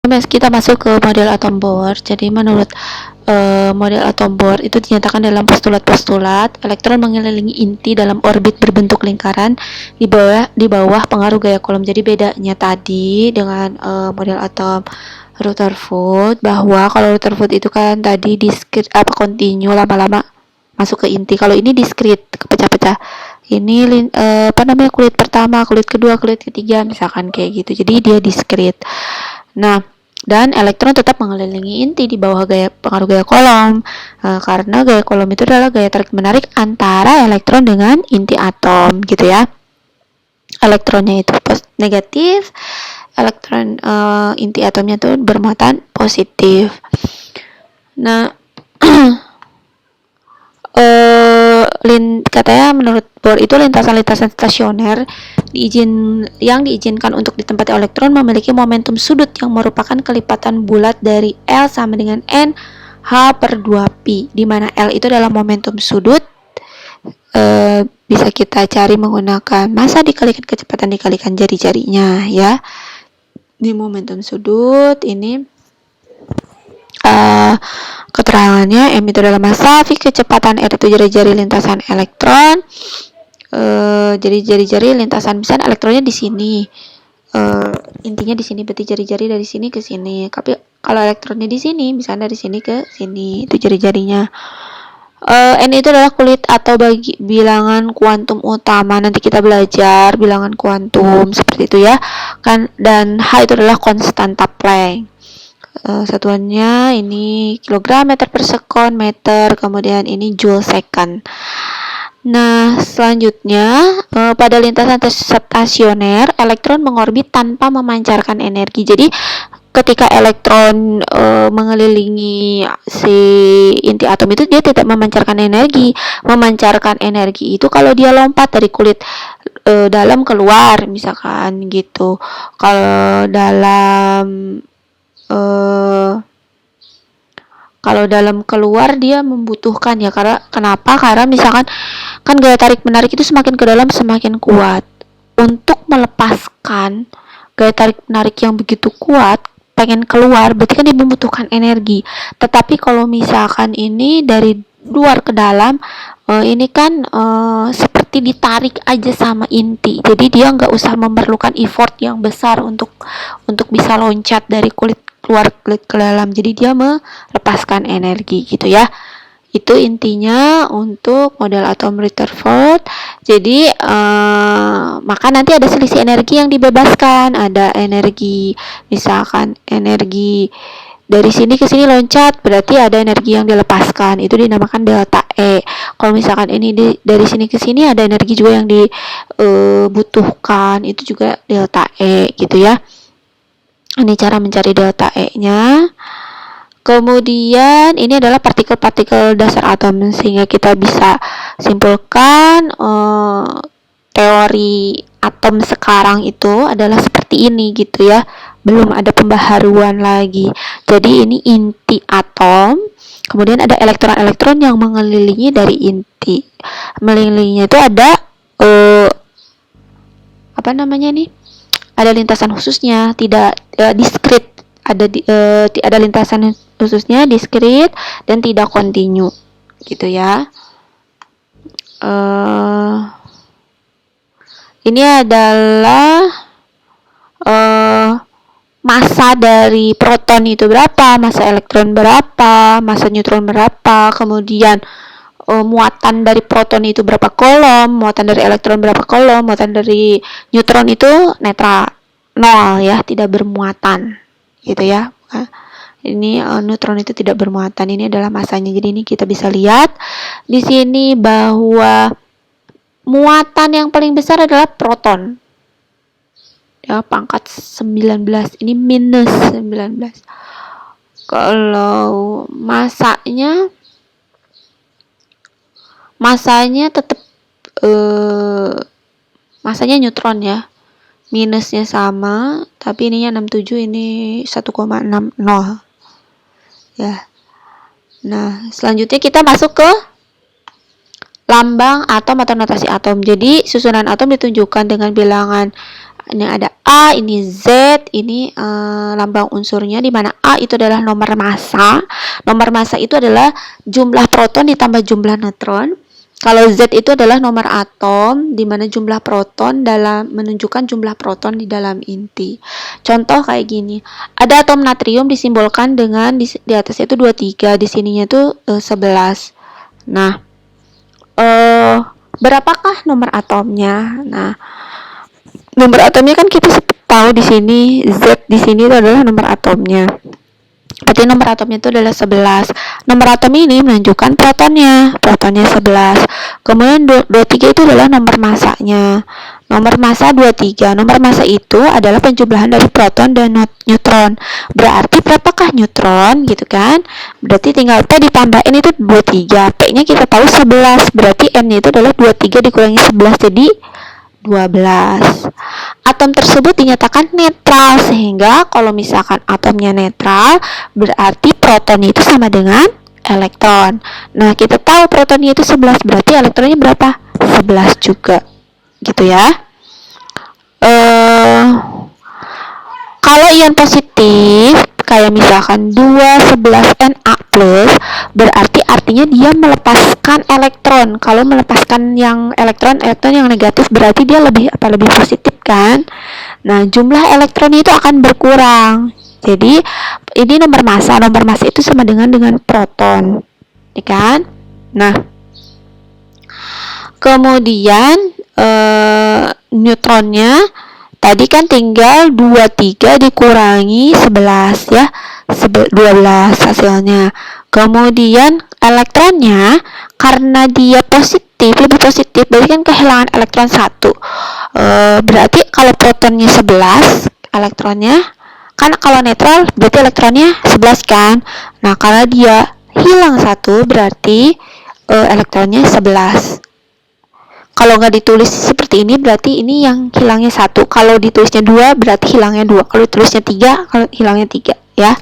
Kita masuk ke model atom Bohr. Jadi menurut model atom Bohr itu dinyatakan dalam postulat-postulat elektron mengelilingi inti dalam orbit berbentuk lingkaran di bawah pengaruh gaya Coulomb. Jadi bedanya tadi dengan model atom Rutherford, bahwa kalau Rutherford itu kan tadi diskrit kontinu lama-lama masuk ke inti. Kalau ini diskrit, kepecah-pecah. Ini kulit pertama, kulit kedua, kulit ketiga, misalkan kayak gitu. Jadi dia diskrit. Nah, dan elektron tetap mengelilingi inti di bawah pengaruh gaya Coulomb, karena gaya Coulomb itu adalah gaya tarik menarik antara elektron dengan inti atom, gitu ya. Elektronnya itu negatif, elektron inti atomnya itu bermuatan positif. Nah, katanya menurut Bohr itu lintasan-lintasan stasioner yang diizinkan untuk ditempati elektron memiliki momentum sudut yang merupakan kelipatan bulat dari L sama dengan N H per 2pi, di mana L itu adalah momentum sudut. Bisa kita cari menggunakan massa dikalikan kecepatan dikalikan jari-jarinya ya. Di momentum sudut ini keterangannya M itu adalah massa, V kecepatan, R itu jari-jari lintasan elektron. Jadi jari-jari lintasan, misalnya elektronnya di sini, intinya di sini, berarti jari-jari dari sini ke sini. Tapi kalau elektronnya di sini, misalnya dari sini ke sini, itu jari-jarinya. N itu adalah kulit atau bilangan kuantum utama. Nanti kita belajar bilangan kuantum seperti itu ya. Dan H itu adalah konstanta Planck. Satuannya ini kilogram, meter per sekon, meter, kemudian ini joule second. Nah, selanjutnya pada lintasan stasioner, elektron mengorbit tanpa memancarkan energi. Jadi, ketika elektron mengelilingi si inti atom itu, dia tidak memancarkan energi. Memancarkan energi itu kalau dia lompat dari kulit dalam keluar, misalkan gitu. Kalau dalam keluar dia membutuhkan ya, karena misalkan kan gaya tarik menarik itu semakin ke dalam semakin kuat. Untuk melepaskan gaya tarik menarik yang begitu kuat, pengen keluar, berarti kan dia membutuhkan energi. Tetapi kalau misalkan ini dari luar ke dalam, ini kan seperti ditarik aja sama inti. Jadi dia nggak usah memerlukan effort yang besar untuk bisa loncat dari kulit keluar kulit ke dalam. Jadi dia melepaskan energi gitu ya. Itu intinya untuk model atom Rutherford. Jadi maka nanti ada selisih energi yang dibebaskan. Ada energi, misalkan energi dari sini ke sini loncat, berarti ada energi yang dilepaskan. Itu dinamakan delta E. Kalau misalkan ini dari sini ke sini ada energi juga yang dibutuhkan. Itu juga delta E gitu ya. Ini cara mencari delta E-nya. Kemudian ini adalah partikel-partikel dasar atom, sehingga kita bisa simpulkan teori atom sekarang itu adalah seperti ini gitu ya. Belum ada pembaharuan lagi. Jadi ini inti atom, kemudian ada elektron-elektron yang mengelilingi dari inti. Mengelilinginya itu ada ada lintasan khususnya, tidak diskrit. Ada lintasan khususnya, diskrit, dan tidak kontinu gitu ya. Ini adalah massa dari proton itu berapa, massa elektron berapa, massa neutron berapa, kemudian muatan dari proton itu berapa Coulomb, muatan dari elektron berapa Coulomb, muatan dari neutron itu netral, 0 ya, tidak bermuatan gitu ya. Ini neutron itu tidak bermuatan. Ini adalah masanya. Jadi ini kita bisa lihat di sini bahwa muatan yang paling besar adalah proton. Ya, pangkat 19. Ini minus 19. Kalau masanya tetap masanya neutron ya. Minusnya sama, tapi ininya 67, ini 1,60 ya. Nah, selanjutnya kita masuk ke lambang atom atau notasi atom. Jadi susunan atom ditunjukkan dengan bilangan Ini ada A, ini Z, ini lambang unsurnya, di mana A itu adalah nomor massa. Nomor massa itu adalah jumlah proton ditambah jumlah neutron. Kalau Z itu adalah nomor atom, di mana jumlah proton dalam menunjukkan jumlah proton di dalam inti. Contoh kayak gini, ada atom natrium disimbolkan dengan di atas itu 23, di sininya itu 11. Nah, berapakah nomor atomnya? Nah, nomor atomnya kan kita tahu di sini Z di sini itu adalah nomor atomnya. Berarti nomor atomnya itu adalah 11. Nomor atom ini menunjukkan protonnya 11. Kemudian 23 itu adalah nomor massanya. Nomor massa 23. Nomor massa itu adalah penjumlahan dari proton dan neutron. Berarti berapakah neutron gitu kan? Berarti tinggal P ditambahin itu 23. P-nya kita tahu 11. Berarti N-nya itu adalah 23 dikurangi 11 jadi 12. Atom tersebut dinyatakan netral, sehingga kalau misalkan atomnya netral berarti protonnya itu sama dengan elektron. Nah, kita tahu protonnya itu 11, berarti elektronnya berapa? 11 juga. Gitu ya. Kalau ion positif kayak misalkan 211Na+, berarti artinya dia melepaskan elektron. Kalau melepaskan yang elektron yang negatif berarti dia lebih positif kan. Nah, jumlah elektronnya itu akan berkurang. Jadi ini nomor massa itu sama dengan proton, ya kan? Nah, kemudian neutronnya tadi kan tinggal 23 dikurangi 11 ya, 12 hasilnya. Kemudian elektronnya karena dia lebih positif, berarti kan kehilangan elektron 1. Berarti kalau protonnya 11, elektronnya kan kalau netral berarti elektronnya 11 kan. Nah, karena dia hilang 1 berarti elektronnya 11. Kalau nggak ditulis seperti ini berarti ini yang hilangnya 1. Kalau ditulisnya 2 berarti hilangnya 2. Kalau ditulisnya 3 kalau hilangnya 3 ya.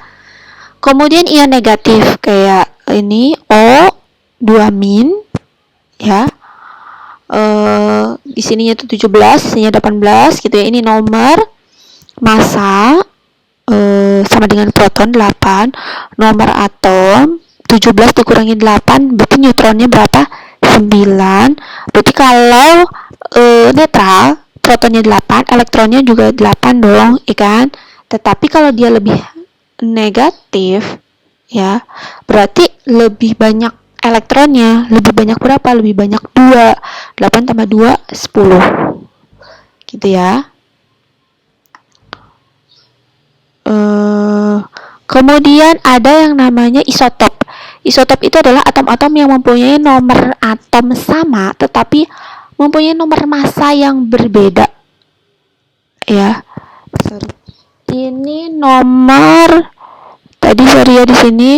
Kemudian ion negatif kayak ini O2- ya. Di sininya itu 17, sininya 18 gitu ya. Ini nomor massa sama dengan proton 8. Nomor atom 17 dikurangi 8 berarti neutronnya berapa? 9. Berarti kalau netral protonnya 8, elektronnya juga 8 dong, ikan. Tetapi kalau dia lebih negatif ya, berarti lebih banyak elektronnya. Lebih banyak berapa? Lebih banyak 2. 8 tambah 2 10. Gitu ya. Kemudian ada yang namanya isotop. Isotop itu adalah atom-atom yang mempunyai nomor atom sama tetapi mempunyai nomor massa yang berbeda. Ya. Ini nomor tadi ya di sini.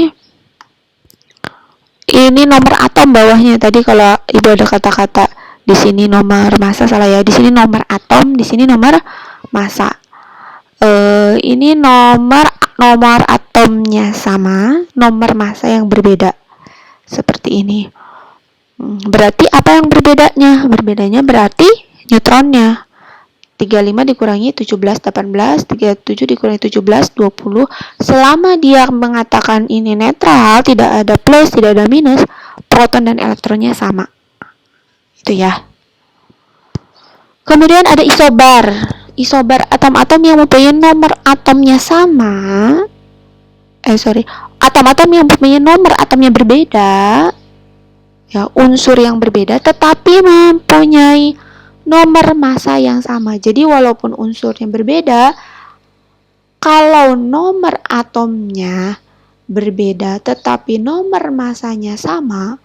Ini nomor atom bawahnya. Tadi kalau Ibu ada kata-kata di sini nomor massa salah ya. Di sini nomor atom, di sini nomor massa. Ini nomor atomnya sama, nomor massa yang berbeda. Seperti ini. Berarti apa yang berbedanya? Berbedanya berarti neutronnya. 35 dikurangi 17 18, 37 dikurangi 17 20. Selama dia mengatakan ini netral, tidak ada plus, tidak ada minus, proton dan elektronnya sama. Itu ya. Kemudian ada isobar. Isobar atom-atom yang mempunyai nomor atomnya sama. Atom-atom yang mempunyai nomor atomnya berbeda. Ya, unsur yang berbeda tetapi mempunyai nomor massa yang sama. Jadi walaupun unsurnya berbeda, kalau nomor atomnya berbeda tetapi nomor massanya sama,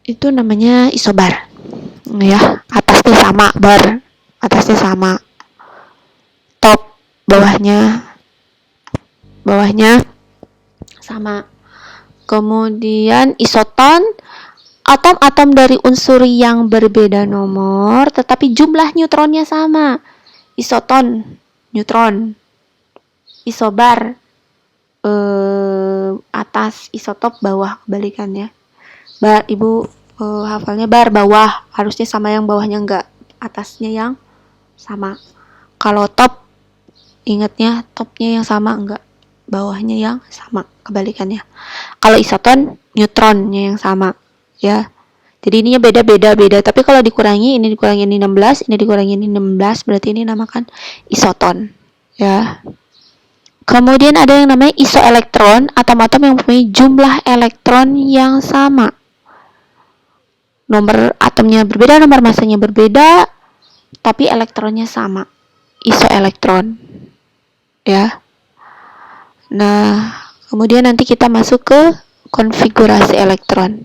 itu namanya isobar. Ya, atasnya sama, bar. Atasnya sama. Top bawahnya sama. Kemudian isoton, atom-atom dari unsur yang berbeda nomor tetapi jumlah neutronnya sama. Isoton, neutron. Isobar, atas, isotop bawah, kebalikannya. Bar, Ibu hafalnya bar bawah, harusnya sama yang bawahnya enggak, atasnya yang sama. Kalau top, ingatnya topnya yang sama, enggak bawahnya yang sama, kebalikannya. Kalau isoton, neutronnya yang sama, ya. Jadi ininya beda, tapi kalau dikurangi, ini dikurangi ini 16, ini dikurangi ini 16, berarti ini namakan isoton, ya. Kemudian ada yang namanya isoelektron, atom-atom yang mempunyai jumlah elektron yang sama. Nomor atomnya berbeda, nomor masanya berbeda, tapi elektronnya sama. Isoelektron. Ya. Nah, kemudian nanti kita masuk ke konfigurasi elektron.